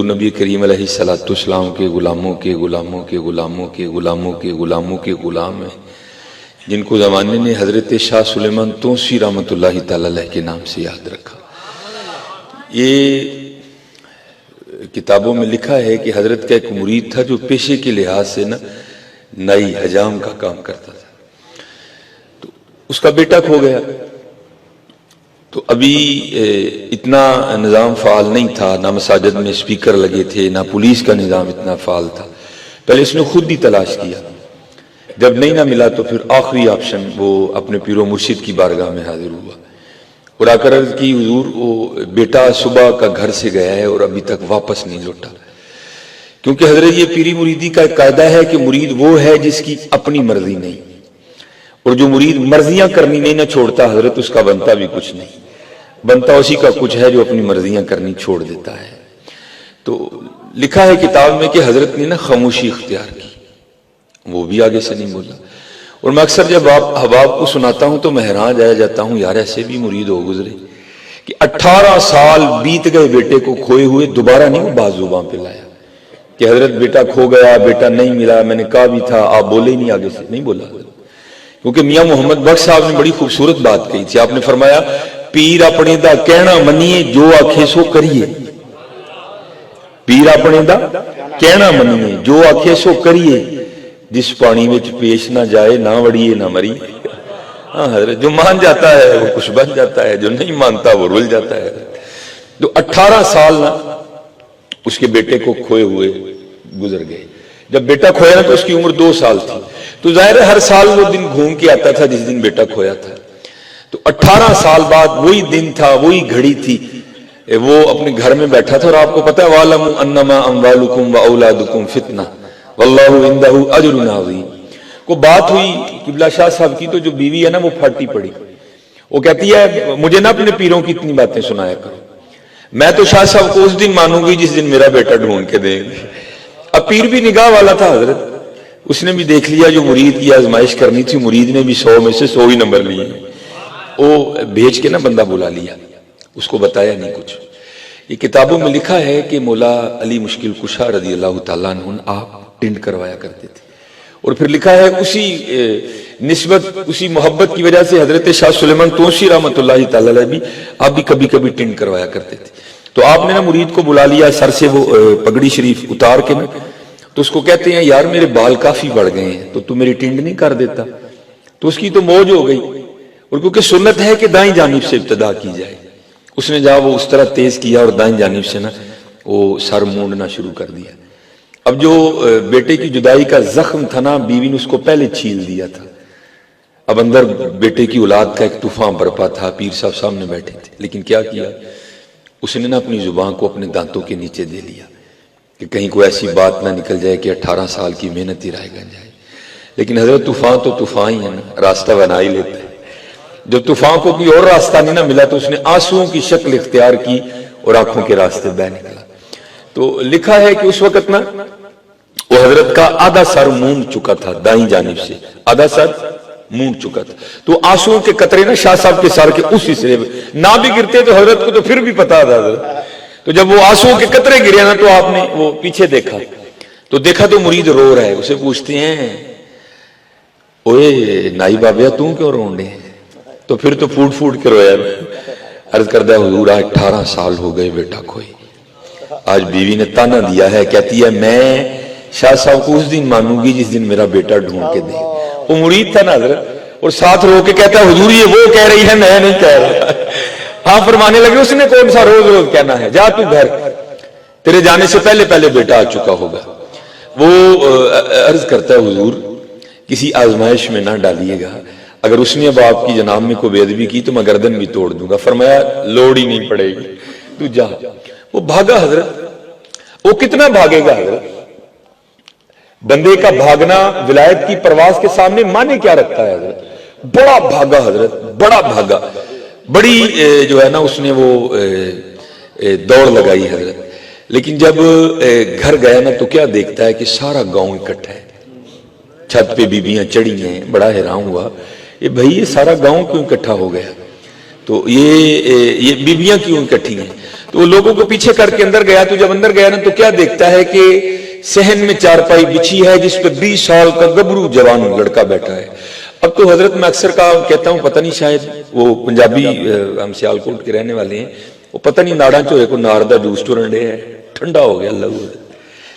نبی کریم علیہ السلام کے غلاموں کے غلاموں کے غلاموں کے غلاموں کے غلاموں کے غلام ہیں، جن کو زمانے نے حضرت شاہ سلیمان توسی رحمۃ اللہ تعالی علیہ کے نام سے یاد رکھا۔ یہ کتابوں میں لکھا ہے کہ حضرت کا ایک مرید تھا جو پیشے کے لحاظ سے نائی حجام کا کام کرتا تھا، تو اس کا بیٹا کھو گیا۔ تو ابھی اتنا نظام فعال نہیں تھا، نہ مساجد میں اسپیکر لگے تھے، نہ پولیس کا نظام اتنا فعال تھا۔ پہلے اس نے خود ہی تلاش کیا، جب نہیں نہ ملا تو پھر آخری آپشن وہ اپنے پیر و مرشد کی بارگاہ میں حاضر ہوا اور آ کر عرض کی حضور وہ بیٹا صبح کا گھر سے گیا ہے اور ابھی تک واپس نہیں لوٹا، کیونکہ حضرت یہ پیری مریدی کا ایک قاعدہ ہے کہ مرید وہ ہے جس کی اپنی مرضی نہیں، اور جو مرید مرضیاں کرنی نہیں نہ چھوڑتا حضرت اس کا بنتا بھی کچھ نہیں، بنتا اسی کا کچھ ہے جو اپنی مرضیاں کرنی چھوڑ دیتا ہے۔ تو لکھا ہے کتاب میں کہ حضرت نے خاموشی اختیار کی، وہ بھی آگے سے نہیں بولا۔ اور میں اکثر جب احباب کو سناتا ہوں تو میں حیران رہ جاتا ہوں، یار ایسے بھی مرید ہو گزرے کہ 18 سال بیت گئے بیٹے کو کھوئے ہوئے، دوبارہ نہیں وہ بات زبان پہ لایا کہ حضرت بیٹا کھو گیا، بیٹا نہیں ملا، میں نے کہا بھی تھا، آپ بولے ہی نہیں، آگے سے نہیں بولا۔ کیونکہ میاں محمد بخش صاحب نے بڑی خوبصورت بات کہی تھی، آپ نے فرمایا پیر اپنے دا کہنا منیے جو آکھے سو کریے، پیر اپنے دا کہنا منیے جو آکھے سو کریے، جس پانی وچ پیش نہ جائے نہ وڑیے نہ مری۔ ہاں حضرت جو مان جاتا ہے وہ کچھ بن جاتا ہے، جو نہیں مانتا وہ رل جاتا ہے۔ تو 18 سال نہ اس کے بیٹے کو کھوئے ہوئے گزر گئے۔ جب بیٹا کھویا نا تو اس کی عمر 2 سال تھی، تو ظاہر ہے ہر سال وہ دن گھوم کے آتا تھا جس دن بیٹا کھویا تھا۔ تو 18 سال بعد وہی دن تھا، وہی گھڑی تھی، وہ اپنے گھر میں بیٹھا تھا۔ اور آپ کو پتا ہے وَعَلَمُوا أَنَّمَا أَمْوَالُكُمْ وَأَوْلَادُكُمْ فِتْنَةٌ وَاللَّهُ عِندَهُ أَجْرٌ عَظِيمٌ۔ کو بات ہوئی قبلہ شاہ صاحب کی، تو جو بیوی ہے نا وہ پھاٹی پڑی، وہ کہتی ہے مجھے نہ اپنے پیروں کی اتنی باتیں سنایا کرو، میں تو شاہ صاحب کو اس دن مانوں گی جس دن میرا بیٹا ڈھونڈ کے دیں گے۔ اب پیر بھی نگاہ والا تھا حضرت، اس نے بھی دیکھ لیا جو مرید کی آزمائش کرنی تھی، مرید نے بھی 100 میں سے 100 ہی نمبر لیے، وہ بھیج کے نا بندہ بلا لیا، اس کو بتایا نہیں کچھ۔ یہ کتابوں میں لکھا ہے کہ مولا علی مشکل کشا رضی اللہ تعالیٰ عنہ آپ ٹنڈ کروایا کرتے تھے، اور پھر لکھا ہے اسی نسبت اسی محبت کی وجہ سے حضرت شاہ سلیمان توسی رحمۃ اللہ تعالیٰ علیہ بھی آپ بھی کبھی کبھی ٹنڈ کروایا کرتے تھے۔ تو آپ نے نا مرید کو بلا لیا، سر سے وہ پگڑی شریف اتار کے نا، تو اس کو کہتے ہیں یار میرے بال کافی بڑھ گئے ہیں تو میری ٹنڈ نہیں کر دیتا؟ تو اس کی تو موج ہو گئی، اور کیونکہ سنت ہے کہ دائیں جانب سے ابتدا کی جائے، اس نے جہاں وہ اس طرح تیز کیا اور دائیں جانب سے نا وہ سر مونڈنا شروع کر دیا۔ اب جو بیٹے کی جدائی کا زخم تھا نا، بیوی نے اس کو پہلے چھیل دیا تھا۔ اب اندر بیٹے کی اولاد کا ایک طوفان برپا تھا، پیر صاحب سامنے بیٹھے تھے، لیکن کیا کیا اس نے نا اپنی زبان کو اپنے دانتوں کے نیچے دے لیا کہ کہیں کوئی ایسی بات نہ نکل جائے کہ 18 سال کی محنت ہی رائے گن جائے۔ لیکن حضرت طوفان تو طوفان ہی ہے نا، راستہ بنا ہی لیتا ہے۔ جب طوفان کو کوئی اور راستہ نہیں نہ ملا تو اس نے آنسوؤں کی شکل اختیار کی اور آنکھوں کے راستے بہ نکلا۔ تو لکھا ہے کہ اس وقت نا وہ حضرت کا آدھا سر مونڈ چکا تھا، دائیں جانب سے آدھا سر مونڈ چکا تھا، تو آنسوؤں کے قطرے نا شاہ صاحب کے سر کے اسی سے نہ بھی گرتے تو حضرت کو تو پھر بھی پتا تھا حضرت۔ تو جب وہ آنسوؤں کے قطرے گرے نا تو آپ نے وہ پیچھے دیکھا، تو دیکھا تو مرید رو رہا ہے۔ اسے پوچھتے ہیں اوے نائی بابیا تم کیوں رون رہے ہیں؟ تو پھر تو پھوٹ پھوٹ کے رویا۔ عرض کردہ حضور 18 سال ہو گئے بیٹا کھوئے، آج بیوی نے تانا دیا ہے، کہتی ہے میں شاہ صاحب کو اس دن مانوں گی جس دن میرا بیٹا ڈھونڈ کے دے۔ وہ مرید تھا نا حضرت، اور ساتھ رو کے کہتا ہے حضور یہ وہ کہہ رہی ہے میں نہیں کہہ رہا۔ ہاں فرمانے لگے اس نے کون سا روز روز کہنا ہے، جا تو گھر، تیرے جانے سے پہلے پہلے بیٹا آ چکا ہوگا۔ وہ عرض کرتا ہے حضور کسی آزمائش میں نہ ڈالیے گا، اگر اس نے اب آپ کی جناب میں کوئی بے ادبی کی تو میں گردن بھی توڑ دوں گا۔ فرمایا لوڑ ہی نہیں پڑے گی، تو جا۔ وہ بھاگا حضرت، وہ کتنا بھاگے گا حضرت؟ بندے کا بھاگنا ولایت کی پرواز کے سامنے معنی کیا رکھتا ہے حضرت؟ بڑا بھاگا حضرت، بڑا بھاگا، بڑی جو ہے نا اس نے وہ دوڑ لگائی حضرت۔ لیکن جب گھر گیا نا تو کیا دیکھتا ہے کہ سارا گاؤں اکٹھا ہے، چھت پہ بیویاں چڑھی ہیں۔ بڑا حیران ہوا یہ بھائی یہ سارا گاؤں کیوں اکٹھا ہو گیا، تو یہ بیویاں کیوں اکٹھی ہیں؟ تو وہ لوگوں کو پیچھے کر کے اندر گیا. تو جب اندر گیا نا تو کیا دیکھتا ہے کہ صحن میں چارپائی بچھی ہے جس پہ 20 سال کا گبرو جوان لڑکا بیٹھا ہے. اب تو حضرت میں اکثر کہتا ہوں پتہ نہیں شاید وہ پنجابی ہم سیالکوٹ کے رہنے والے ہیں, وہ پتہ نہیں ناڑا چوئے کو ناردہ جوس تو رنڈے ہے, ٹھنڈا ہو گیا اللہ.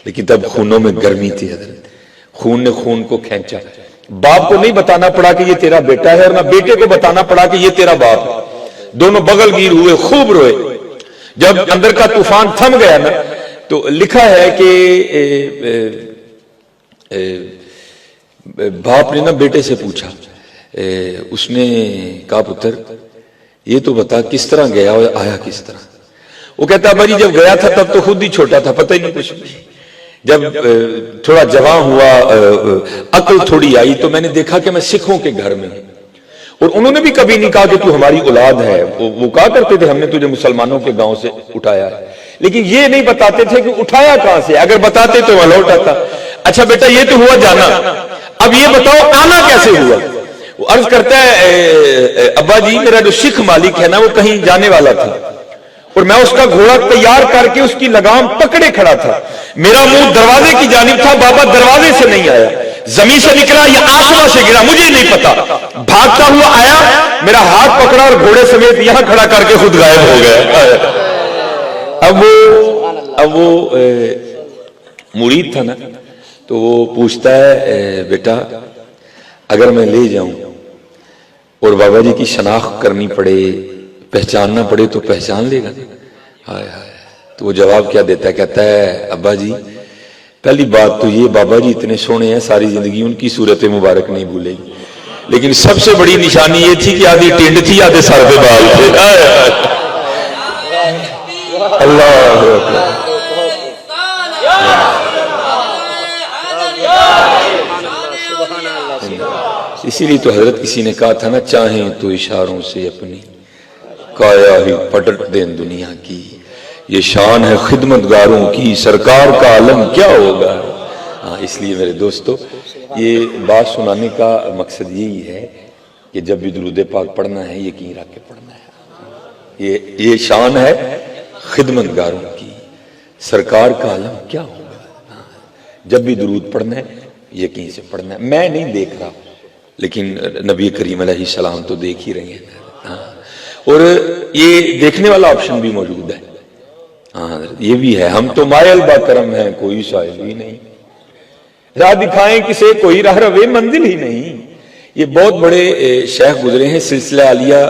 لیکن تب خونوں میں گرمی تھی حضرت, خون نے خون کو کھینچا. باپ کو نہیں بتانا پڑا کہ یہ تیرا بیٹا ہے اور نہ بیٹے کو بتانا پڑا کہ یہ تیرا باپ ہے. دونوں بغل گیر ہوئے, خوب روئے. جب اندر کا طوفان تھم گیا نا تو لکھا ہے کہ باپ نے نا بیٹے سے پوچھا, اس نے کہا پتر یہ تو بتا کس طرح گیا اور آیا کس طرح. وہ کہتا ابا جی جب گیا تھا تب تو خود ہی چھوٹا تھا, پتہ ہی نہیں کچھ. جب تھوڑا جوان ہوا, عقل تھوڑی آئی تو میں نے دیکھا کہ میں سکھوں کے گھر میں ہوں. اور انہوں نے بھی کبھی نہیں کہا کہ تو ہماری اولاد ہے, وہ کہا کرتے تھے ہم نے تجھے مسلمانوں کے گاؤں سے اٹھایا ہے, لیکن یہ نہیں بتاتے تھے کہ اٹھایا کہاں سے. اگر بتاتے تو وہاں لوٹ آتا. اچھا بیٹا یہ تو ہوا جانا, اب یہ بتاؤ آنا کیسے ہوا. وہ عرض کرتا ہے ابا جی میرا جو سکھ مالک ہے نا وہ کہیں جانے والا تھا اور میں اس کا گھوڑا تیار کر کے اس کی لگام پکڑے کھڑا تھا. میرا منہ دروازے کی جانب تھا, بابا دروازے سے نہیں آیا, زمین سے نکلا یا آسمان سے گرا مجھے نہیں پتا. بھاگتا ہوا آیا, میرا ہاتھ پکڑا اور گھوڑے سمیت یہاں کھڑا کر کے خود غائب ہو گیا. اب وہ مرید تھا نا تو وہ پوچھتا ہے بیٹا اگر میں لے جاؤں اور بابا جی کی شناخت کرنی پڑے, پہچاننا پڑے تو پہچان لے گا. ہائے ہائے. تو وہ جواب کیا دیتا ہے, کہتا ہے ابا جی پہلی بات تو یہ بابا جی اتنے سونے ہیں ساری زندگی ان کی صورت مبارک نہیں بھولے گی, لیکن سب سے بڑی نشانی یہ تھی کہ آدھی ٹینڈ تھی آدھے سر پہ بال تھے. اللہ اسی لیے تو حضرت کسی نے کہا تھا نا چاہیں تو اشاروں سے اپنی کایا ہی پلٹ دیں دنیا کی, یہ شان ہے خدمتگاروں کی سرکار کا عالم کیا ہوگا. ہاں اس لیے میرے دوستو یہ بات سنانے کا مقصد یہی ہے کہ جب بھی درود پاک پڑھنا ہے یقین رکھ کے پڑھنا ہے. یہ شان ہے خدمتگاروں کی سرکار کا عالم کیا ہوگا. جب بھی درود پڑھنا ہے یقین سے پڑھنا ہے. میں نہیں دیکھ رہا لیکن نبی کریم علیہ السلام تو دیکھ ہی رہے ہیں, اور یہ دیکھنے والا آپشن بھی موجود ہے. ہاں یہ بھی ہے, ہم تو مائل با کرم ہیں کوئی سائل ہی نہیں, راہ دکھائیں کسے کوئی راہ روے منزل ہی نہیں. یہ بہت بڑے شیخ گزرے ہیں سلسلہ عالیہ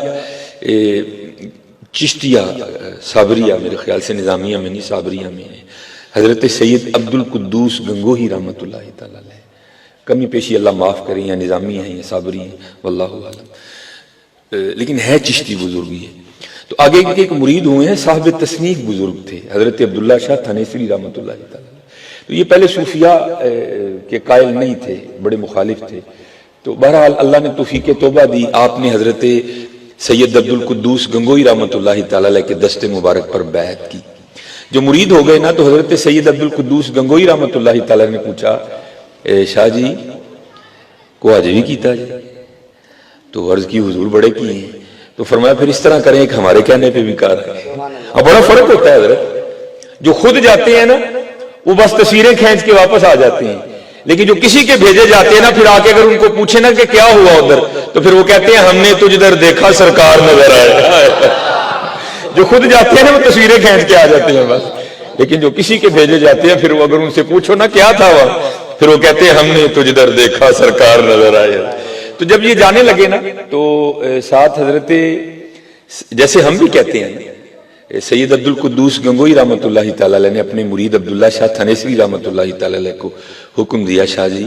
چشتیہ صابریہ, میرے خیال سے نظامیہ میں نہیں صابریہ میں ہے, حضرت سید عبد القدوس گنگوہی رحمۃ اللہ تعالی علیہ. کمی پیشی اللہ معاف کریں, یا نظامی ہیں یا صابری ہیں واللہ اعلم, لیکن ہے چشتی بزرگی ہے. تو آگے ایک مرید ہوئے ہیں صاحب تصنیف بزرگ تھے حضرت عبداللہ شاہ تھانیسری رحمۃ اللہ تعالی. تو یہ پہلے صوفیاء کے قائل نہیں تھے, بڑے مخالف تھے. تو بہرحال اللہ نے توفیق توبہ دی, آپ نے حضرت سید عبد القدوس گنگوہی رحمۃ اللہ تعالی علیہ کے دست مبارک پر بیعت کی. جو مرید ہو گئے نا تو حضرت سید عبد القدوس گنگوہی رحمۃ اللہ تعالی نے پوچھا شاہ جی کو آج بھی کیتا جی. تو عرض کی حضور بڑے کی ہیں. تو فرمایا پھر اس طرح کریں ایک ہمارے کہنے پہ بھی کار ہے. اب بڑا فرق ہوتا ہے حضرت, جو خود جاتے ہیں نا وہ بس تصویریں کھینچ کے واپس آ جاتے ہیں, لیکن جو کسی کے بھیجے جاتے ہیں نا پھر آ کے اگر ان کو پوچھے نا کہ کیا ہوا ادھر تو پھر وہ کہتے ہیں ہم نے تجھ ادھر دیکھا سرکار نظر آئے. جو خود جاتے ہیں نا وہ تصویریں کھینچ کے آ جاتے ہیں بس, لیکن جو کسی کے بھیجے جاتے ہیں پھر وہ اگر ان سے پوچھو نا کیا تھا وہ, پھر وہ کہتے ہیں ہم نے تجھ ادھر دیکھا سرکار نظر آئے. تو جب یہ جانے لگے نا تو ساتھ حضرت جیسے ہم بھی کہتے ہیں سید عبد القدوس گنگوہی رحمۃ اللہ تعالی علیہ نے اپنے مرید عبداللہ شاہ تھانیسری رحمۃ اللہ تعالی علیہ کو حکم دیا شاہ جی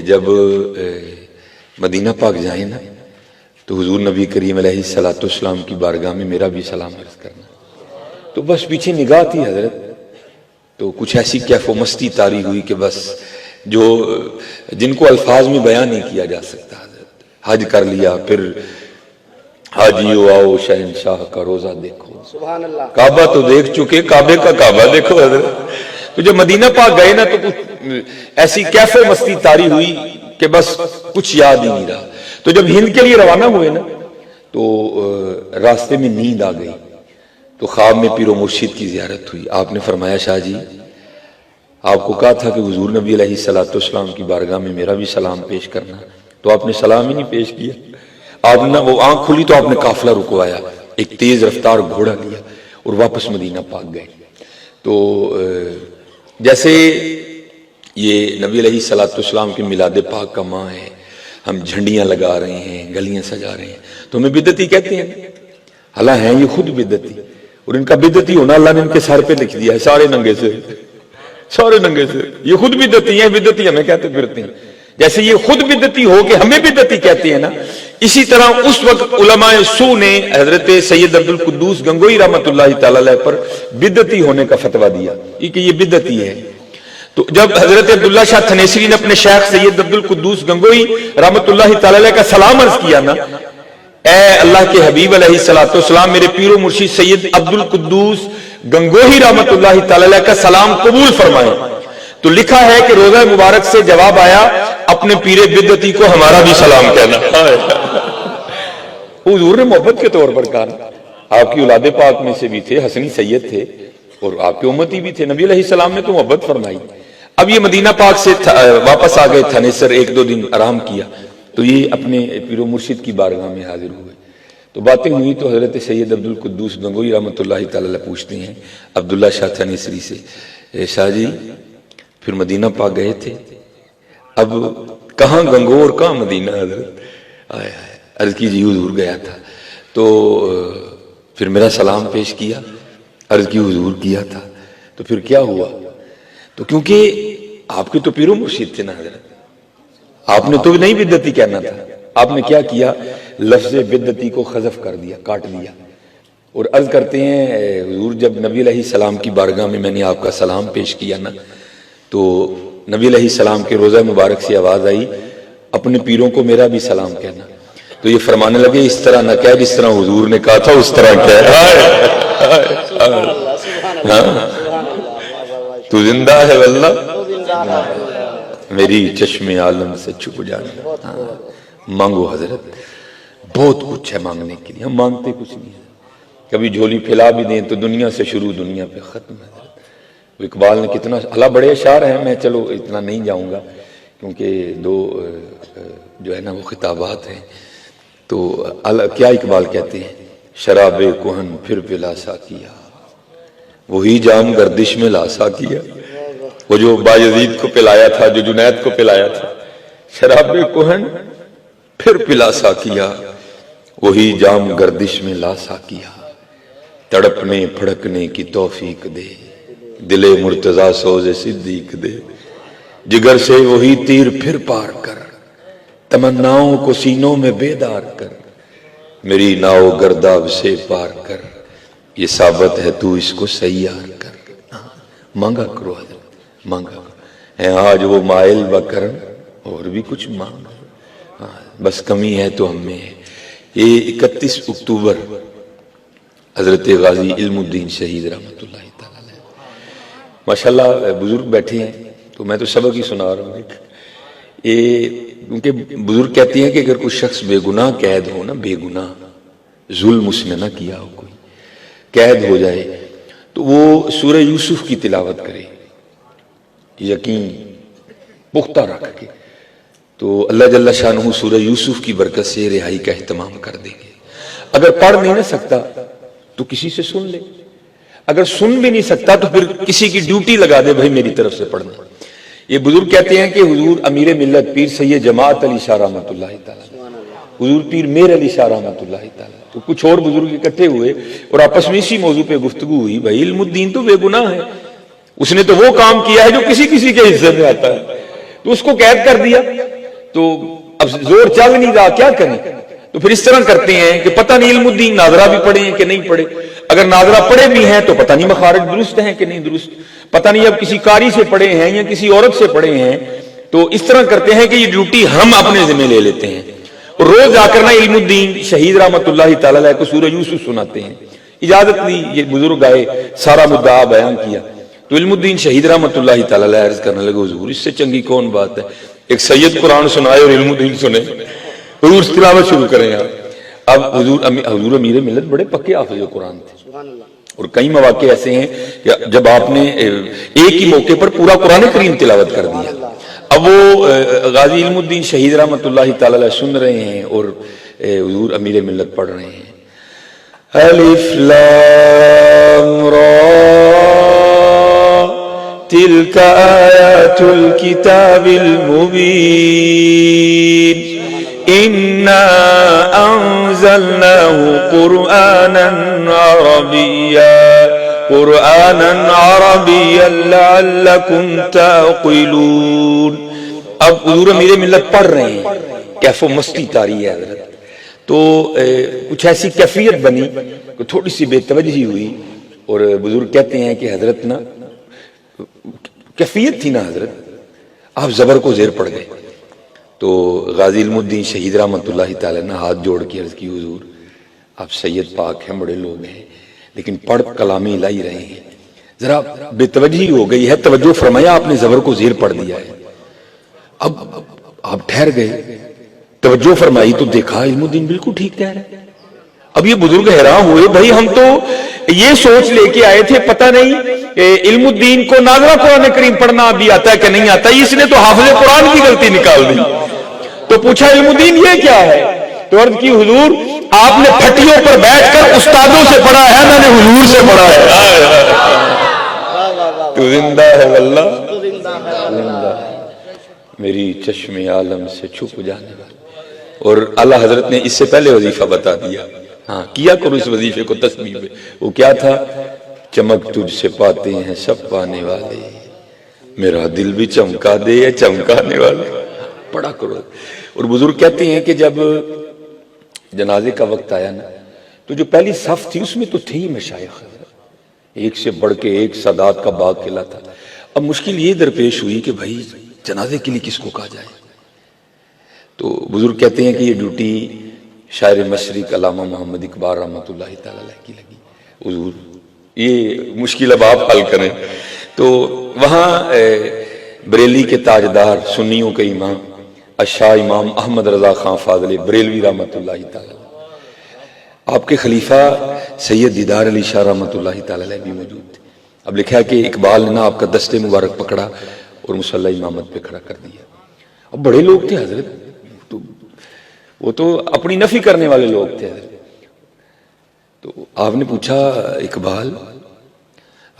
جب مدینہ پاک جائیں نا تو حضور نبی کریم علیہ الصلوۃ والسلام کی بارگاہ میں میرا بھی سلام عرض کرنا. تو بس پیچھے نگاہ تھی حضرت, تو کچھ ایسی کیف و مستی طاری ہوئی کہ بس جو جن کو الفاظ میں بیان نہیں کیا جا سکتا. حضرت حج کر لیا, پھر حاجیو آؤ شہنشاہ کا روزہ دیکھو, سبحان اللہ, کعبہ تو دیکھ چکے کعبے کا کعبہ دیکھو حضرت. تو جب مدینہ پاک گئے نا تو کچھ ایسی کیف و مستی طاری ہوئی کہ بس کچھ یاد ہی نہیں رہا. تو جب ہند کے لیے روانہ ہوئے نا تو راستے میں نیند آ گئی. تو خواب میں پیر و مرشد کی زیارت ہوئی. آپ نے فرمایا شاہ جی آپ کو کہا تھا کہ حضور نبی علیہ الصلوۃ والسلام کی بارگاہ میں میرا بھی سلام پیش کرنا, تو آپ نے سلام ہی نہیں پیش کیا. آپ نے وہ آنکھ کھلی تو آپ نے قافلہ رکوایا, ایک تیز رفتار گھوڑا لیا اور واپس مدینہ پاک گئے. تو جیسے یہ نبی علیہ الصلوۃ والسلام کے میلاد پاک کا ماہ ہے, ہم جھنڈیاں لگا رہے ہیں, گلیاں سجا رہے ہیں, تو ہمیں بدعتی کہتے ہیں. اللہ ہیں یہ خود بدعتی, اور ان کا بدعتی ہونا اللہ نے ان کے سر پہ لکھ دیا ہے, سارے ننگے سے, سارے ننگے سے. یہ خود بدعتی ہیں, بدعتی ہمیں کہتے پھرتے ہیں. جیسے یہ خود بدعتی ہو کہ ہمیں بدعتی کہتے ہیں نا, اسی طرح اس وقت علماء سو نے حضرت سید عبد القدوس گنگوئی رحمۃ اللہ تعالی علیہ پر بدعتی ہونے کا فتویٰ دیا کہ یہ بدعتی ہے. تو جب حضرت عبداللہ شاہ تھنیسری نے اپنے شیخ سید عبد القدوس گنگوئی رحمۃ اللہ تعالی علیہ کا سلام عرض کیا نا, اے اللہ کے حبیب علیہ الصلوۃ والسلام میرے پیر و مرشد سید عبد القدوس گنگوہی رحمۃ اللہ تعالی علیہ کا سلام قبول فرمائیں, تو لکھا ہے کہ روزہ مبارک سے جواب آیا اپنے پیر بدعتی کو ہمارا بھی سلام کہنا. حضور نے محبت کے طور پر کہا, آپ کی اولاد پاک میں سے بھی تھے, حسنی سید تھے اور آپ کے امتی بھی تھے, نبی علیہ السلام نے تو محبت فرمائی. اب یہ مدینہ پاک سے واپس آ گئے, تھنیسر ایک دو دن آرام کیا, تو یہ اپنے پیر و مرشد کی بارگاہ میں حاضر ہوئے. تو باتیں ہوئی تو حضرت سید عبد القدوس گنگوئی رحمۃ اللہ تعالی علیہ پوچھتے ہیں عبداللہ شاہ تھنیسری سے, شاہ جی پھر مدینہ پاک گئے تھے, اب کہاں گنگو اور کہاں مدینہ؟ حضرت عرض کیجیے حضور گیا تھا, تو پھر میرا سلام پیش کیا, عرض کی حضور کیا تھا, تو پھر کیا ہوا؟ تو کیونکہ آپ کے تو پیر و مرشد تھے نا حضرت, آپ نے تو نہیں بدعتی کہنا تھا, آپ نے کیا کیا, لفظ بدعتی کو حذف کر دیا, کاٹ دیا. اور عرض کرتے ہیں حضور جب نبی علیہ السلام کی بارگاہ میں نے آپ کا سلام پیش کیا نا, تو نبی علیہ السلام کے روزہ مبارک سے آواز آئی اپنے پیروں کو میرا بھی سلام کہنا. تو یہ فرمانے لگے اس طرح نہ کہہ جس طرح حضور نے کہا تھا اس طرح کہہ. تو زندہ ہے واللہ میری چشم عالم سے چھپ جانا. مانگو حضرت, بہت کچھ ہے مانگنے کے لیے, ہم مانگتے کچھ نہیں ہے. کبھی جھولی پھیلا بھی دیں تو دنیا سے شروع دنیا پہ ختم ہے. اقبال نے کتنا اللہ بڑے اشعار ہیں, میں چلو اتنا نہیں جاؤں گا کیونکہ دو جو ہے نا وہ خطابات ہیں. تو کیا اقبال کہتے ہیں, شراب کہن پھر پلا سا کیا, وہی جام گردش میں لاسا کیا. وہ جو بایزید کو پلایا تھا, جو جنید کو پلایا تھا, شراب کہن پھر پلا سا کیا, وہی جام گردش میں لاسا کیا. تڑپنے پھڑکنے کی توفیق دے, دل مرتضی سوز صدیق دے. جگر سے وہی تیر پھر پار کر, تمناؤں کو سینوں میں بیدار کر. میری ناؤ گرداب سے پار کر, یہ ثابت ہے تو اس کو سیار کر. مانگا کرو حضرت, مانگا ہے آج وہ مائل بکرم, اور بھی کچھ مانگا, بس کمی ہے تو ہم میں ہے. یہ 31 اکتوبر حضرت غازی علم الدین شہید رحمۃ اللہ تعالی علیہ, ماشاءاللہ بزرگ بیٹھے ہیں, تو میں تو سبق ہی سنا رہا ہوں. یہ کیونکہ بزرگ کہتے ہیں کہ اگر کوئی شخص بے گناہ قید ہو نا, بے گناہ ظلم اس نے نہ کیا ہو, کوئی قید ہو جائے, تو وہ سورہ یوسف کی تلاوت کرے یقین پختہ رکھ کے, تو اللہ جل شانہ سورہ یوسف کی برکت سے رہائی کا اہتمام کر دیں گے. اگر پڑھ نہیں نہ سکتا تو کسی سے سن لے, اگر سن بھی نہیں سکتا تو پھر کسی کی ڈیوٹی لگا دے, بھائی میری طرف سے پڑھنا. یہ بزرگ کہتے ہیں کہ حضور امیر ملت پیر سید جماعت علی شاہ رحمۃ اللہ تعالی, حضور پیر میر علی شاہ رحمۃ اللہ تعالی, تو کچھ اور بزرگ اکٹھے ہوئے اور آپس میں اسی موضوع پہ گفتگو ہوئی. بھائی علم الدین تو بے گناہ ہے, اس نے تو وہ کام کیا ہے جو کسی کسی کے حصے میں آتا ہے, تو اس کو قید کر دیا, تو اب زور چل نہیں رہا, کیا کریں. تو پھر اس طرح کرتے ہیں کہ پتہ نہیں علم الدین ناظرہ بھی پڑھے ہیں کہ نہیں پڑھے, اگر ناظرہ پڑھے بھی ہیں تو پتہ نہیں مخارج درست ہیں کہ نہیں درست, پتہ نہیں اب کسی قاری سے پڑھے ہیں یا کسی عورت سے پڑھے ہیں. تو اس طرح کرتے ہیں کہ یہ ڈیوٹی ہم اپنے ذمہ لے لیتے ہیں, اور روز جا کر نا علم الدین شہید رحمۃ اللہ تعالی علیہ کو سورہ یوسف سناتے ہیں. اجازت دی, یہ بزرگ آئے, سارا مدعا بیان کیا, تو علم الدین شہید رحمۃ اللہ تعالی علیہ عرض کرنے لگے حضور اس سے چنگی کون بات ہے, ایک سید قرآن سنائے اور علم الدین سنے, حضور تلاوت شروع کریں. اب حضور امیر ملت بڑے پکے حافظ قرآن تھے, اور کئی مواقع ایسے ہیں کہ جب آپ نے ایک ہی موقع پر پورا قرآن کریم تلاوت کر دیا، اب وہ غازی علم الدین شہید رحمۃ اللہ تعالی علیہ سن رہے ہیں اور حضور امیر ملت پڑھ رہے ہیں، الف لام را تلک آیات الکتاب المبین انا انزلناه قرآنا عربیا لعلکم تعقلون۔ اب حضور امیر ملت پڑھ رہے ہیں، کیف و مستی طاری ہے حضرت، تو کچھ ایسی کیفیت بنی کہ تھوڑی سی بے توجہی ہوئی، اور بزرگ کہتے ہیں کہ حضرت نا کیفیت تھی نا حضرت، آپ زبر کو زیر پڑ گئے۔ تو غازی علم الدین شہید رحمۃ اللہ تعالی نے ہاتھ جوڑ کے عرض کی، حضور آپ سید پاک ہیں، بڑے لوگ ہیں، لیکن پڑھ کلام الہی رہے ہیں، ذرا بے توجہی ہو گئی ہے، توجہ فرمایا، آپ نے زبر کو زیر پڑھ دیا ہے۔ اب آپ ٹھہر گئے، توجہ فرمائی تو دیکھا علم الدین بالکل ٹھیک کہہ رہے ہیں۔ اب یہ بزرگ حیران ہوئے، بھائی ہم تو یہ سوچ لے کے آئے تھے، پتہ نہیں علم الدین کو ناظرہ قرآن کریم پڑھنا بھی آتا ہے کہ نہیں آتا، اس نے تو حافظ قرآن کی غلطی نکال دی۔ تو پوچھا علم الدین یہ کیا ہے؟ تو عرض کی، حضور آپ نے پھٹیوں پر بیٹھ کر استادوں سے پڑھا ہے، میں نے حضور سے پڑھا ہے۔ تو زندہ ہے واللہ، زندہ ہے میری چشم عالم سے چھپ جانے والا۔ اور اللہ حضرت نے اس سے پہلے وظیفہ بتا دیا، ہاں کیا کرو اس وظیفے کو تسبیح میں، وہ کیا تھا؟ چمک تجھ سے پاتے ہیں سب پانے والے، میرا دل بھی چمکا دے چمکانے والے، پڑھا کرو۔ اور بزرگ کہتے ہیں کہ جب جنازے کا وقت آیا نا، تو جو پہلی صف تھی اس میں تو تھے ہی مشائخ، ایک سے بڑھ کے ایک سادات کا باغ قلعہ تھا۔ اب مشکل یہ درپیش ہوئی کہ بھائی جنازے کے لیے کس کو کہا جائے؟ تو بزرگ کہتے ہیں کہ یہ ڈیوٹی شاعر مشرق علامہ محمد اقبال رحمۃ اللہ تعالی علیہ کی لگی۔ حضور یہ مشکل اب آپ حل کریں۔ تو وہاں بریلی کے تاجدار، سنیوں کے امام الشاہ امام احمد رضا خان فاضل بریلوی رحمۃ اللہ تعالی، آپ کے خلیفہ سید دیدار علی شاہ رحمۃ اللہ تعالی علیہ بھی موجود تھے۔ اب لکھا کہ اقبال نے آپ کا دستے مبارک پکڑا اور مصلی امامت پہ کھڑا کر دیا۔ اب بڑے لوگ تھے حضرت، تو وہ تو اپنی نفی کرنے والے لوگ تھے حضرت۔ تو آپ نے پوچھا، اقبال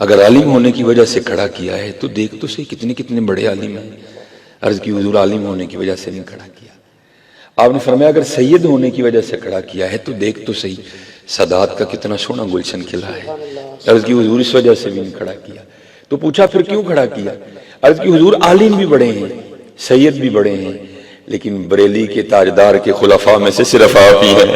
اگر عالم ہونے کی وجہ سے کھڑا کیا ہے تو دیکھ تو صحیح کتنے کتنے بڑے عالم ہیں۔ عرض کی، حضور عالم ہونے کی وجہ سے نہیں کھڑا کیا۔ آپ نے فرمایا اگر سید ہونے کی وجہ سے کھڑا کیا ہے تو دیکھ تو صحیح سادات کا کتنا سونا گلشن کھلا ہے۔ عرض کی، حضور اس وجہ سے بھی نہیں کھڑا کیا۔ تو پوچھا پھر کیوں کھڑا کیا؟ عرض کی، حضور عالم بھی بڑے ہیں، سید بھی بڑے ہیں، لیکن بریلی کے تاجدار کے خلفاء میں سے صرف آپ ہی ہیں۔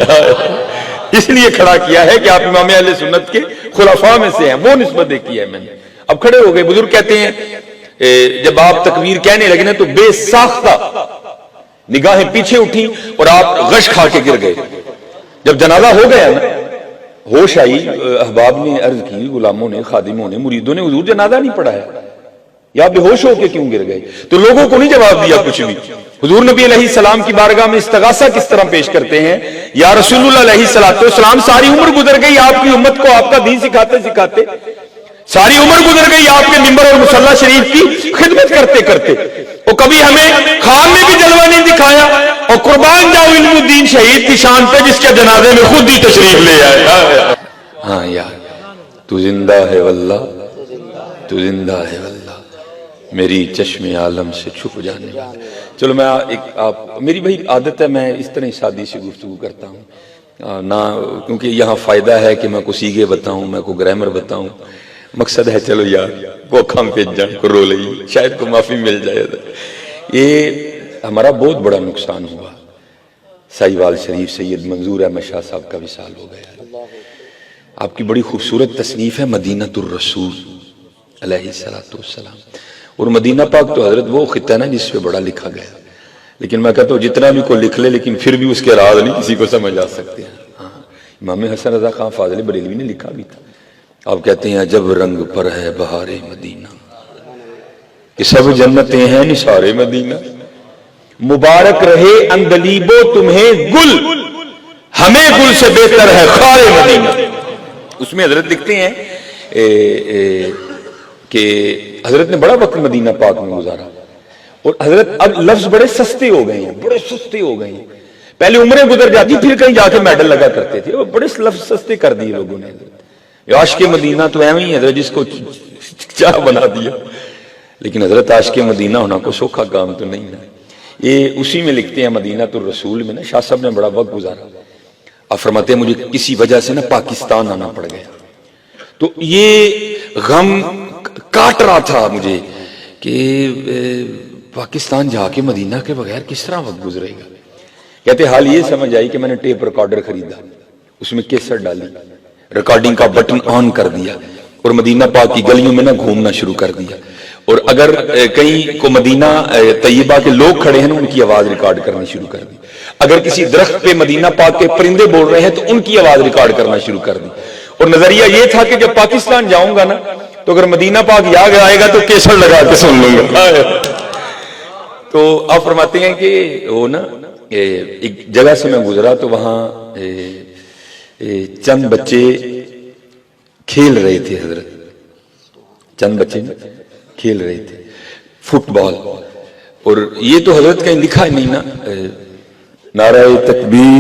اس لیے کھڑا کیا ہے کہ آپ امام اہل سنت کے خلفاء میں سے ہیں، وہ نسبت دیکھی ہے میں نے۔ اب کھڑے ہو گئے۔ بزرگ کہتے ہیں جب آپ تکبیر کہنے لگے نا تو بے ساختہ نگاہیں پیچھے اٹھی اور آپ غش کھا کے گر گئے۔ جب جنازہ ہو گیا نا، ہوش آئی، احباب نے عرض کی، غلاموں نے، خادموں نے، مریدوں نے، حضور جنازہ نہیں پڑھا ہے، یا بے ہوش ہو کے کیوں گر گئے؟ تو لوگوں کو نہیں جواب دیا کچھ بھی۔ حضور نبی علیہ السلام کی بارگاہ میں استغاثہ کس طرح پیش کرتے ہیں، یا رسول اللہ علیہ السلام، ساری عمر گزر گئی آپ کی امت کو آپ کا دین سکھاتے سکھاتے، ساری عمر گزر گئی آپ کے منبر اور مصلی شریف کی خدمت کرتے کرتے، اور کبھی ہمیں خواب میں بھی جلوہ نہیں دکھایا، اور قربان جاؤ علم الدین شہید کی شان پہ جس کے جنازے میں خود ہی تشریف لے آئے۔ ہاں یار تو زندہ ہے واللہ، تو زندہ ہے واللہ، میری چشم عالم سے چھپ جانے والا۔ چلو میں میری بھائی عادت ہے میں اس طرح سادی سی گفتگو کرتا ہوں نہ، کیونکہ یہاں فائدہ ہے کہ میں کو سیگے بتاؤں، میں کو گرامر بتاؤں، مقصد ہے چلو یار وہ کھم پہ جائیں کو رو لئی، شاید کو معافی مل جائے۔ یہ ہمارا بہت بڑا نقصان ہوا، سائیوال شریف سید منظور احمد شاہ صاحب کا وصال ہو گیا۔ آپ کی بڑی خوبصورت تصنیف ہے مدینۃ الرسول علیہ السلام، اور مدینہ پاک تو حضرت وہ خطہ ہے نا جس پہ بڑا لکھا گیا، لیکن میں کہتا ہوں جتنا بھی کوئی لکھ لے لیکن پھر بھی اس کے راز نہیں کسی کو سمجھ آ سکتے ہیں۔ ہاں امام حسن رضا خان فاضل بریلوی نے لکھا بھی تھا، آپ کہتے ہیں جب رنگ پر ہے بہار مدینہ کہ سب جنتیں ہیں نثار مدینہ، مبارک رہے اندلیبو تمہیں گل، ہمیں گل سے بہتر ہے خار مدینہ۔ اس میں حضرت لکھتے ہیں کہ حضرت نے بڑا وقت مدینہ پاک میں گزارا، اور حضرت اب لفظ بڑے سستے ہو گئے ہیں، بڑے سستے ہو گئے ہیں. پہلے عمریں گزر جاتی پھر کہیں جا کے میڈل لگا کرتے تھے، وہ بڑے لفظ سستے کر دیے لوگوں نے. عاشق مدینہ تو ایویں ہی حضرت جس کو چاہ بنا دیا. لیکن حضرت عاشق مدینہ ہونا کو سوکھا کام تو نہیں ہے. یہ اسی میں لکھتے ہیں مدینہ الرسول میں نا، شاہ صاحب نے بڑا وقت گزارا. آپ فرماتے ہیں مجھے کسی وجہ سے نا پاکستان آنا پڑ گیا، تو یہ غم کاٹ رہا تھا مجھے کہ پاکستان جا کے مدینہ کے بغیر کس طرح وقت گزرے گا. کہتے حال یہ سمجھ آئی کہ میں نے ٹیپ ریکارڈر خریدا، اس میں کیسٹ ڈالی، ریکارڈنگ کا بٹن آن کر دیا، اور مدینہ پاک کی گلیوں میں نہ گھومنا شروع کر دیا. اور اگر کہیں کو مدینہ طیبہ کے لوگ کھڑے ہیں نا، ان کی آواز ریکارڈ کرنی شروع کر دی. اگر کسی درخت پہ مدینہ پاک کے پرندے بول رہے ہیں تو ان کی آواز ریکارڈ کرنا شروع کر دی. اور نظریہ یہ تھا کہ جب پاکستان جاؤں گا نا تو اگر مدینہ پاک یاد آئے گا تو کیسٹ لگا کے سن لوں گا. تو آپ فرماتے ہیں کہ وہ نا ایک جگہ سے میں گزرا تو وہاں چند بچے کھیل رہے تھے. حضرت چند بچے کھیل رہے تھے فٹ بال، اور یہ تو حضرت کہیں لکھا ہی نہیں نا، نعرہ تکبیر